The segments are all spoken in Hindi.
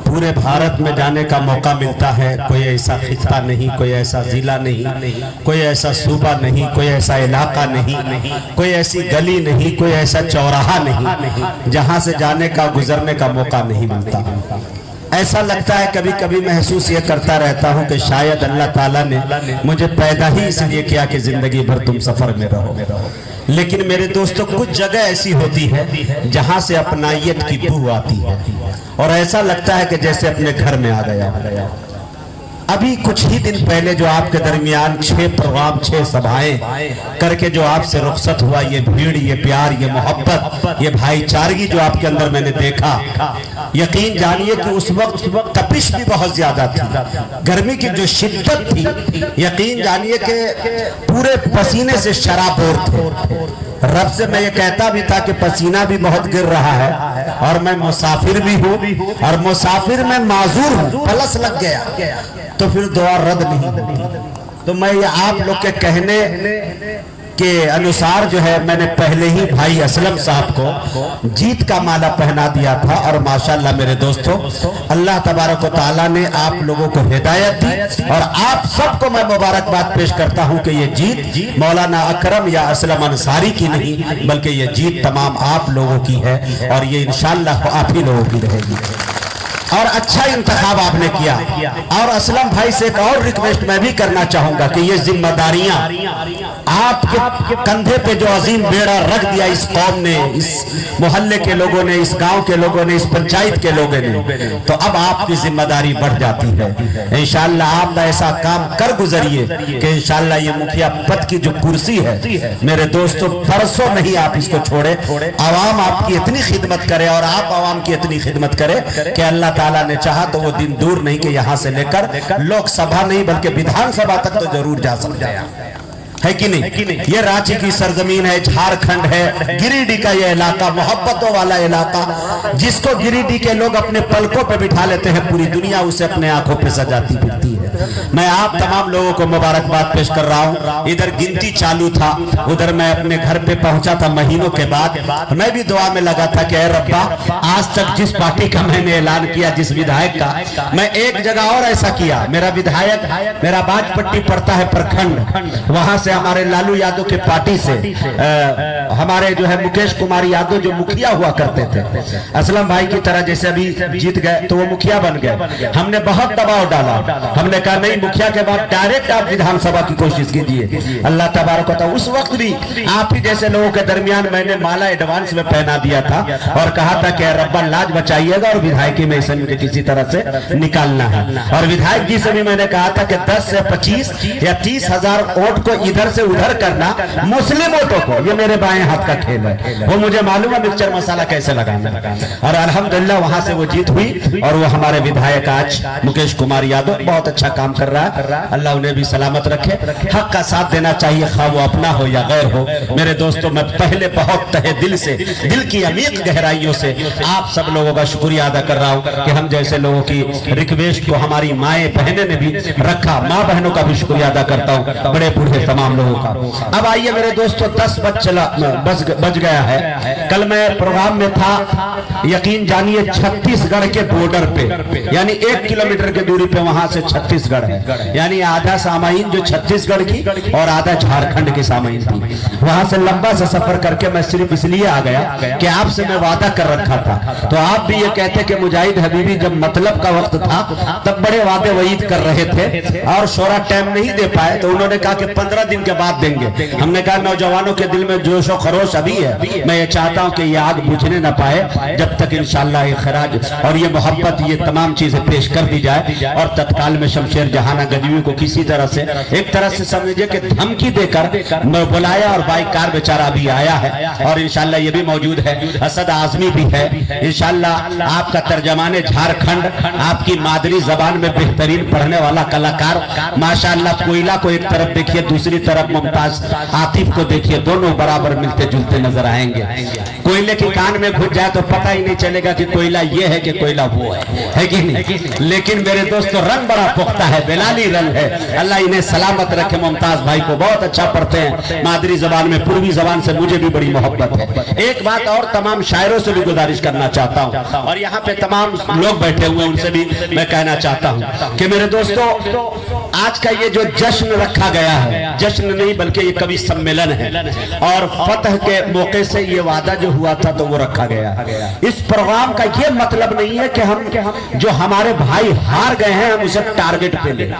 पूरे भारत में जाने का मौका मिलता है। कोई ऐसा खित्ता नहीं, कोई ऐसा जिला नहीं, कोई ऐसा सूबा नहीं, कोई ऐसा इलाका नहीं, कोई ऐसी गली नहीं, कोई ऐसा चौराहा नहीं जहां से जाने का गुजरने का मौका नहीं मिलता। ऐसा लगता है कभी कभी महसूस ये करता रहता हूँ कि शायद अल्लाह ताला ने मुझे पैदा ही इसलिए किया कि जिंदगी भर तुम सफर में रहो। लेकिन मेरे दोस्तों, कुछ जगह ऐसी होती है जहां से अपनाइयत की बू आती है और ऐसा लगता है कि जैसे अपने घर में आ गया। अभी कुछ ही दिन पहले जो आपके दरमियान 6 प्रोग्राम 6 सभाएं करके जो आपसे रुखसत हुआ, ये भीड़, ये प्यार, ये मोहब्बत, ये भाईचारगी जो आपके अंदर मैंने देखा, यकीन जानिए कि उस वक्त तपिश भी बहुत ज्यादा थी। गर्मी की जो शिद्दत थी, यकीन जानिए कि पूरे पसीने से शराबोर थे। रब से मैं ये कहता भी था कि पसीना भी बहुत गिर रहा है और मैं मुसाफिर भी हूँ और मुसाफिर में माजूर हूँ, पलस लग गया तो फिर दुआ रद्द नहीं। तो मैं ये आप लोग के कहने के अनुसार जो है, मैंने पहले ही भाई असलम साहब को जीत का माला पहना दिया था और माशाल्लाह मेरे दोस्तों, अल्लाह तबारक व तआला ने आप लोगों को हिदायत दी और आप सबको मैं मुबारकबाद पेश करता हूं कि ये जीत मौलाना अकरम या असलम अंसारी की नहीं, बल्कि ये जीत तमाम आप लोगों की है और ये इंशाअल्लाह आप ही लोगों की रहेगी। और अच्छा इंतखाब आपने किया। और असलम भाई से एक और रिक्वेस्ट मैं भी करना चाहूंगा कि ये जिम्मेदारियां आपके कंधे पे जो अजीम बेड़ा रख दिया इस कौम ने, इस मोहल्ले के लोगों ने, इस गांव के लोगों ने, इस पंचायत के लोगों ने, तो अब आपकी जिम्मेदारी बढ़ जाती है। इंशाअल्लाह आप ऐसा काम कर गुजरिए कि इंशाअल्लाह ये मुखिया पद की जो कुर्सी है मेरे दोस्तों, परसों नहीं आप इसको छोड़े। आवाम आपकी इतनी खिदमत करे और आप आवाम की इतनी खिदमत करे कि अल्लाह ताला ने चाहा तो वो दिन दूर नहीं कि यहाँ से लेकर लोकसभा नहीं बल्कि विधानसभा तक तो जरूर जा सकते हैं, है कि नहीं? ये रांची की सरजमीन है, झारखंड है, गिरिडीह का ये इलाका, मोहब्बतों वाला इलाका, जिसको गिरिडीह के लोग अपने पलकों पे बिठा लेते हैं, पूरी दुनिया उसे अपने आंखों पे सजाती फिरती है। मैं आप तमाम लोगों को मुबारकबाद पेश कर रहा हूँ। इधर गिनती चालू था, उधर मैं अपने घर पे पहुंचा था महीनों के बाद। मैं भी दुआ में लगा था कि ऐ रब्बा, आज तक जिस पार्टी का मैंने ऐलान किया, जिस विधायक का, मैं एक जगह और ऐसा किया। मेरा विधायक, मेरा बाजपट्टी पड़ता है प्रखंड, वहां से हमारे लालू यादव के पार्टी से हमारे जो है मुकेश कुमार यादव जो मुखिया हुआ करते थे, असलम भाई की तरह जैसे अभी जीत गए तो वो मुखिया बन गए। हमने बहुत दबाव डाला, हमने कहा नहीं, मुखिया के बाद डायरेक्ट आप विधानसभा की कोशिश कीजिए। अल्लाह तबारक व तआला, उस वक्त भी आप ही जैसे लोगों के दरमियान मैंने माला एडवांस में पहना दिया था और कहा था कि रब्बा लाज बचाइएगा और विधायकी में इसे मुझे किसी तरह से निकालना है। और विधायक जी से भी मैंने कहा था कि 10 से 25 या 30 हजार वोट को इधर से उधर करना, मुस्लिम वोटों को, ये मेरे बाएं हाथ का खेल है, वो मुझे मालूम है मिक्सचर मसाला कैसे लगाना। और अल्हम्दुलिल्लाह वहां से वो जीत हुई और वो हमारे विधायक आज मुकेश कुमार यादव बहुत अच्छा काम कर रहा है। अल्लाह उन्हें भी सलामत रखे। हक का साथ देना चाहिए, खा वो अपना हो या गैर हो। मेरे दोस्तों, मैं पहले बहुत तहे दिल से, दिल की अमीर गहराइयों से आप सब लोगों का शुक्रिया अदा कर रहा हूँ कि हम जैसे लोगों की रिक्वेस्ट को हमारी माएं बहनें ने भी रखा। माँ बहनों का भी शुक्रिया अदा करता हूँ, बड़े बूढ़े तमाम लोगों का। अब आइए मेरे दोस्तों, 10 बज गया है। कल मैं प्रोग्राम में था, यकीन जानिए छत्तीसगढ़ के बॉर्डर पे, यानी 1 किलोमीटर की दूरी पे वहां से छत्तीसगढ़ है, यानी आधा सामाइन जो छत्तीसगढ़ की और आधा झारखंड की सामाइन थी। वहां से लंबा सा सफर करके मैं सिर्फ इसलिए आ गया कि आपसे मैं वादा कर रखा था, तो आप भी ये कहते कि मुजाहिद हबीबी जब मतलब का वक्त था तब बड़े वादे वईद कर रहे थे और शोरा टाइम नहीं दे पाए, तो उन्होंने कहा कि 15 दिन के बाद देंगे। हमने कहा नौजवानों के दिल में जोश और खरोश अभी है, मैं ये चाहता हूं कि ये आग बुझने ना पाए जब तक इंशाअल्लाह ये खराज और ये मोहब्बत, ये तमाम चीजें पेश कर दी जाए। और तत्काल में शमशेर जहाना गजवी को किसी तरह से, एक तरह से समझिए कि धमकी देकर बुलाया और बाइक कार बेचारा भी आया है और इंशाअल्लाह ये भी मौजूद है। असद आजमी भी है इंशाअल्लाह, आपका तर्जमाने झारखंड, आपकी मादरी जबान में बेहतरीन पढ़ने वाला कलाकार माशाअल्लाह। कोयला को एक तरफ देखिए, दूसरी तरफ मुमताज आतिफ को देखिए, दोनों बराबर मिलते जुलते नजर आएंगे। कोयले की कान में घुस जाए तो पता ही नहीं चलेगा कि कोयला ये है कि कोयला वो है कि नहीं। लेकिन मेरे दोस्तों रंग बड़ा पुख्ता है, बेलाली रंग है। अल्लाह इन्हें सलामत रखे। मुमताज भाई को बहुत अच्छा पढ़ते हैं, मादरी जबान में, पूर्वी जबान से मुझे भी बड़ी मोहब्बत है। एक बात और तमाम शायरों से भी गुजारिश करना चाहता हूँ, और यहाँ पे तमाम लोग बैठे हुए हैं उनसे भी मैं कहना चाहता हूँ कि मेरे दोस्तों आज का ये जो जश्न रखा गया है, जश्न नहीं बल्कि ये कवि सम्मेलन है, और फतह के मौके से ये वादा जो हुआ था तो वो रखा गया। इस प्रोग्राम का ये मतलब नहीं है कि हम जो हमारे भाई हार गए हैं हम उसे टारगेट पे ले,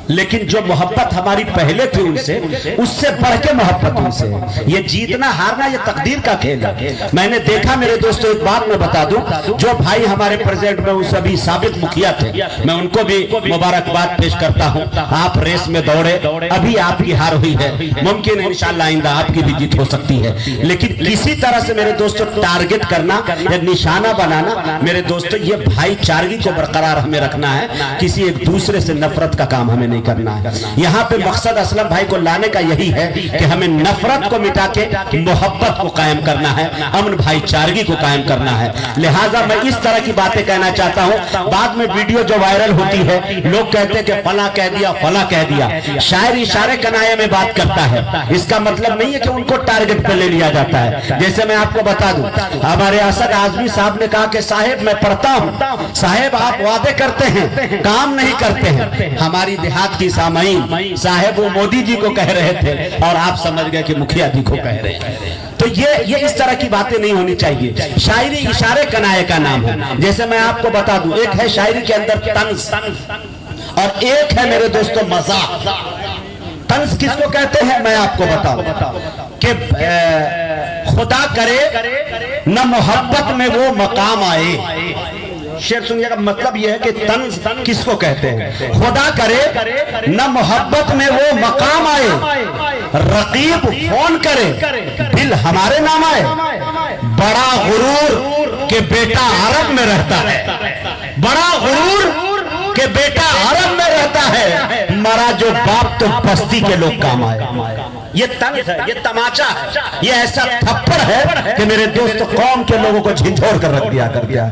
लेकिन जो मोहब्बत हमारी पहले थी उनसे, उससे बढ़ के मोहब्बत उनसे। ये जीतना हारना ये तकदीर का खेल है। मैंने देखा मेरे दोस्तों, एक बात मैं बता दूं, जो भाई हमारे प्रेसिडेंट में उस अभी साबित मुखिया थे, मैं उनको भी मुबारकबाद पेश करता हूं। आप रेस में दौड़े, अभी आपकी हार हुई है, मुमकिन है इंशाअल्लाह आइंदा आपकी भी जीत हो सकती है। लेकिन किसी तरह से मेरे दोस्तों टारगेट करना या निशाना बनाना, मेरे दोस्तों ये भाईचारगी को बरकरार हमें रखना है, किसी एक दूसरे से नफरत का काम हमें नहीं करना है। यहाँ पे मकसद असलम भाई को लाने का यही है कि हमें नफरत को मिटा के मोहब्बत को कायम करना है, अमन भाईचारगी को कायम करना है। लिहाजा मैं इस तरह की बातें कहना चाहता हूँ। बाद में वीडियो जो वायरल होती है, लोग कहते हैं कि फला कह दिया, फला कह दिया। शायर इशारे कनाये में बात करता है, इसका मतलब नहीं है कि उनको टारगेट पे ले लिया जाता है। जैसे मैं आपको बता दूं, हमारे असद आजमी साहब ने कहा कि साहेब मैं पढ़ता हूँ, साहेब आप वादे करते हैं काम नहीं करते हैं। हमारी देहात की सामाईन साहेब वो मोदी जी को कह रहे थे और आप समझ गए कि मुखिया जी को कह रहे हैं। तो ये इस तरह की बातें नहीं होनी चाहिए। शायरी इशारे कनाए का नाम है। जैसे मैं आपको बता दूं, एक है शायरी के अंदर तंज और एक है मेरे दोस्तों मजाक। तंज किसको कहते हैं मैं आपको बताऊं कि खुदा करे न मोहब्बत में वो मकाम आए। शेर सुनिएगा, मतलब यह है कि तंज किसको कहते हैं? खुदा करे न मोहब्बत में वो मकाम आए, रकीब फोन करे दिल हमारे नाम आए। बड़ा गुरूर के बेटा अरब में रहता है, बड़ा गुरूर के बेटा अरब में रहता है, मरा जो बाप तो बस्ती के लोग काम आए। ये तंज है, ये तमाचा है, ये ऐसा थप्पड़ है कि मेरे दोस्त कौम के लोगों को झिझोड़ कर रख दिया कर दिया।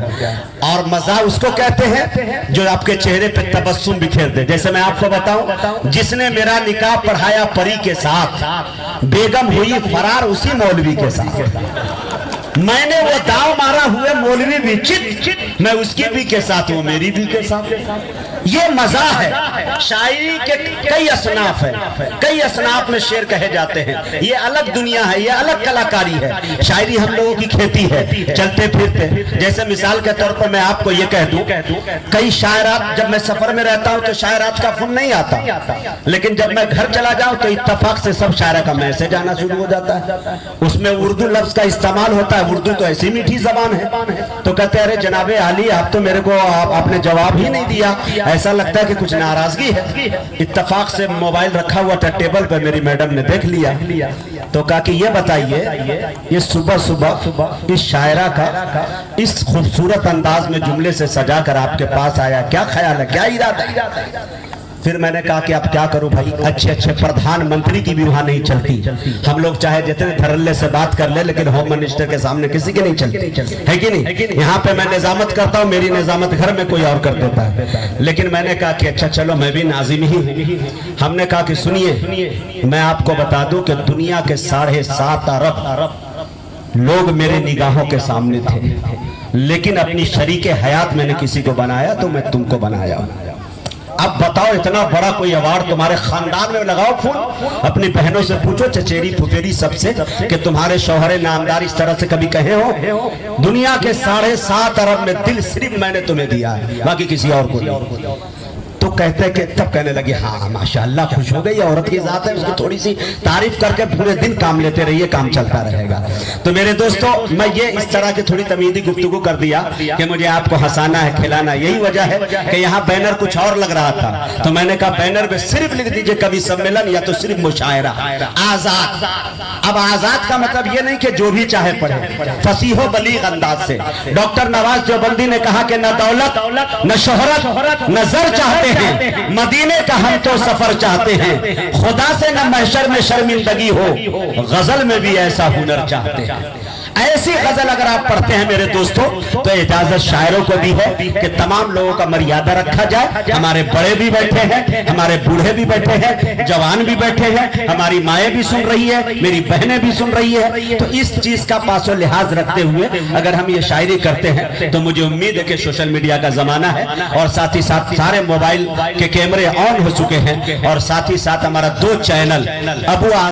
और मजा उसको कहते हैं जो आपके चेहरे पे तबस्सुम बिखेर दे। जैसे मैं आपको बताऊं, जिसने मेरा निकाह पढ़ाया परी के साथ, बेगम हुई फरार उसी मौलवी के साथ। मैंने वो दाव मारा हुए मौलवी भी चित, मैं उसकी भी के साथ हूं, मेरी भी के साथ। ये मजा है। शायरी के कई असनाफ है, कई असनाफ में शेर कहे जाते हैं। ये अलग दुनिया है, ये अलग कलाकारी है। शायरी हम लोगों की खेती है, चलते फिरते। जैसे मिसाल के तौर पर मैं आपको ये कह दूं, कई शायरात जब मैं सफर में रहता हूं तो शायरात का फोन नहीं आता, लेकिन जब मैं घर चला जाऊं तो इत्तेफाक से सब शायरा का मैसेज आना शुरू हो जाता है। उसमें उर्दू लफ्ज का इस्तेमाल होता है। उर्दू तो ऐसी मीठी जबान है, तो कहते हैं अरे जनाबे आली आप तो मेरे को आपने जवाब ही नहीं दिया, ऐसा लगता है कि कुछ नाराजगी है। इत्तेफाक से मोबाइल रखा हुआ था टेबल पर, मेरी मैडम ने देख लिया तो कहा कि ये बताइए, ये सुबह सुबह इस शायरा का इस खूबसूरत अंदाज में जुमले से सजाकर आपके पास आया, क्या ख्याल है, क्या इरादा है? फिर मैंने कहा कि अब क्या करूं भाई, अच्छे अच्छे प्रधानमंत्री की भी वहां नहीं चलती। हम लोग चाहे जितने धरल्ले से बात कर ले, लेकिन होम मिनिस्टर के सामने किसी की नहीं चलती, है कि नहीं? यहाँ पे मैं निजामत करता हूँ, मेरी निजामत घर में कोई और कर देता है। लेकिन मैंने कहा कि अच्छा चलो मैं भी नाजिम ही हूँ। हमने कहा कि सुनिए, मैं आपको बता दूं कि दुनिया के 7.5 अरब लोग मेरे निगाहों के सामने थे, लेकिन अपनी शरीके हयात मैंने किसी को बनाया तो मैं तुमको बनाया। अब बताओ, इतना बड़ा कोई अवार्ड तुम्हारे खानदान में लगाओ फोन, अपनी बहनों से पूछो, चचेरी फुफेरी सबसे, कि तुम्हारे शौहरे नामदार इस तरह से कभी कहे हो? दुनिया के 7.5 अरब में दिल सिर्फ मैंने तुम्हें दिया है, बाकी किसी और को नहीं। तो कहते हैं कि तब कहने लगे हाँ माशाअल्लाह, खुश हो गई, औरत की जात है, उसकी थोड़ी सी तारीफ करके पूरे दिन काम लेते रहिए, काम चलता रहेगा। तो मेरे दोस्तों, मैं ये इस तरह की थोड़ी तमीदी गुफ्तगू कर दिया कि मुझे आपको हंसाना है, खिलाना। यही वजह है कि यहाँ बैनर कुछ और लग रहा था, तो मैंने कहा बैनर पे सिर्फ लिख दीजिए कवि सम्मेलन या तो सिर्फ मुशायरा आजाद। अब आजाद का मतलब ये नहीं कि जो भी चाहे पढ़े, फसीहो बलीग अंदाज से। डॉक्टर नवाज देवबंदी ने कहा कि न दौलत न शोहरत न जर चाहते हैं, मदीने का हम तो सफर चाहते हैं, खुदा से न महशर में शर्मिंदगी हो, गजल में भी ऐसा हुनर चाहते हैं। ऐसी गजल अगर आप पढ़ते हैं मेरे दोस्तों तो इजाजत शायरों को भी है कि तमाम लोगों का मर्यादा रखा जाए। हमारे बड़े भी बैठे हैं, हमारे बूढ़े भी बैठे हैं, जवान भी बैठे हैं, हमारी माएँ भी सुन रही है, मेरी बहनें भी सुन रही है। तो इस चीज का पासो लिहाज रखते हुए अगर हम ये शायरी करते हैं तो मुझे उम्मीद है कि सोशल मीडिया का जमाना है और साथ ही साथ सारे मोबाइल के कैमरे ऑन हो चुके हैं और साथ ही साथ हमारा 2 चैनल अबू